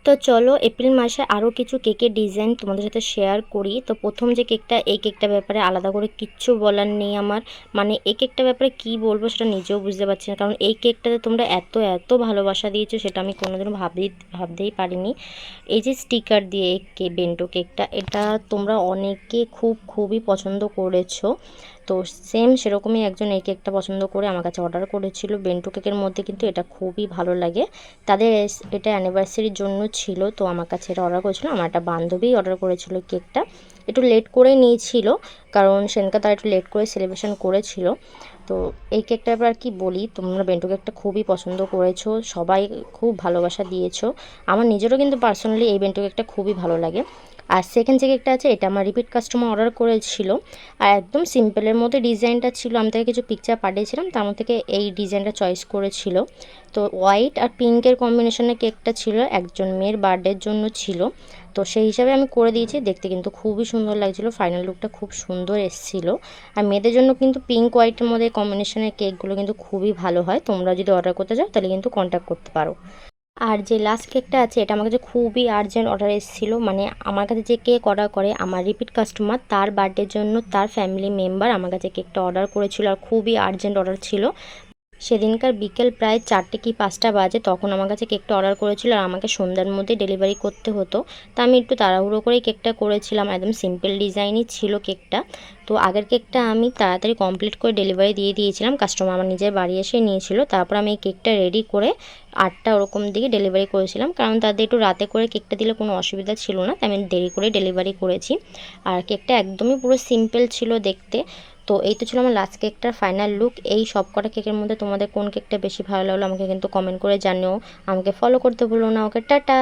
তো চলো এপ্রিল মাসে আরও কিছু কেকের ডিজাইন তোমাদের সাথে শেয়ার করি। তো প্রথম যে কেকটা, এই কেকটার ব্যাপারে আলাদা করে কিচ্ছু বলার নেই আমার। মানে এই কেকটার ব্যাপারে কি বলবো সেটা নিজেও বুঝতে পারছি না, কারণ এই কেকটাতে তোমরা এত এত ভালোবাসা দিয়েছো সেটা আমি কোনোদিনও ভাবতেই পারিনি। এই যে স্টিকার দিয়ে বেন্টো কেকটা, এটা তোমরা অনেকে খুবই পছন্দ করেছো। তো সেম সেরকমই একজন এই কেকটা পছন্দ করে আমার কাছে অর্ডার করেছিল। বেন্টো কেকের মধ্যে কিন্তু এটা খুবই ভালো লাগে। তাদের এটা অ্যানিভার্সারির জন্য ছিল, তো আমার কাছে এটা অর্ডার করেছিল। আমার একটা বান্ধবী অর্ডার করেছিল কেকটা, একটু লেট করে নিয়েছিল, কারণ সেদিনকে তারা একটু লেট করে সেলিব্রেশন করেছিল। তো এই কেকটার এবার কি বলি, তোমরা বেন্টো কেকটা খুবই পছন্দ করেছো, সবাই খুব ভালোবাসা দিয়েছো। আমার নিজেরও কিন্তু পার্সোনালি এই বেন্টো কেকটা খুবই ভালো লাগে। আর সেকেন্ড যে কেকটা আছে, এটা আমার রিপিট কাস্টমার অর্ডার করেছিল, আর একদম সিম্পলের মধ্যে ডিজাইনটা ছিল। আমি তাকে কিছু পিকচার পাঠিয়েছিলাম, তার মধ্যে থেকে এই ডিজাইনটা চয়েস করেছিল। তো হোয়াইট আর পিঙ্কের কম্বিনেশনের কেকটা ছিল, একজন মেয়ের বার্থডের জন্য ছিল। তো সেই হিসাবে আমি করে দিয়েছি, দেখতে কিন্তু খুবই সুন্দর লাগছিলো, ফাইনাল লুকটা খুব সুন্দর এসেছিলো। আর মেয়েদের জন্য কিন্তু পিঙ্ক হোয়াইটের মধ্যে কম্বিনেশনের কেকগুলো কিন্তু খুবই ভালো হয়। তোমরা যদি অর্ডার করতে চাও তাহলে কিন্তু কন্ট্যাক্ট করতে পারো। আর যে লাস্ট কেকটা আছে, এটা আমার কাছে খুবই আর্জেন্ট অর্ডার এসেছিলো। মানে আমার কাছে যে কেক অর্ডার করে আমার রিপিট কাস্টমার, তার বার্থডের জন্য তার ফ্যামিলি মেম্বার আমার কাছে কেকটা অর্ডার করেছিল, আর খুবই আর্জেন্ট অর্ডার ছিল। সেদিনকার বিকেল প্রায় 4টে কি 5টা বাজে, তখন আমার কাছে কেকটা অর্ডার করেছিল, আর আমাকে সন্ধ্যার মধ্যে ডেলিভারি করতে হতো। তা আমি একটু তাড়াহুড়ো করেই কেকটা করেছিলাম, একদম সিম্পল ডিজাইনই ছিল কেকটা। তো আগের কেকটা আমি তাড়াতাড়ি কমপ্লিট করে ডেলিভারি দিয়ে দিয়েছিলাম, কাস্টমার আমার নিজের বাড়ি এসে নিয়েছিল। তারপর আমি এই কেকটা রেডি করে 8টা ওরকম দিকে ডেলিভারি করেছিলাম, কারণ তাদের একটু রাতে করে কেকটা দিলে কোনো অসুবিধা ছিল না, তাই আমি দেরি করে ডেলিভারি করেছি। আর কেকটা একদমই পুরো সিম্পল ছিল দেখতে। তো এই তো ছিল আমার লাস্ট কেকটার ফাইনাল লুক। এই সব কটা কেকের মধ্যে তোমাদের কোন কেকটা বেশি ভালো লাগলো আমাকে কিন্তু কমেন্ট করে জানিও। আমাকে ফলো করতে ভুলো না। ওকে, টাটা।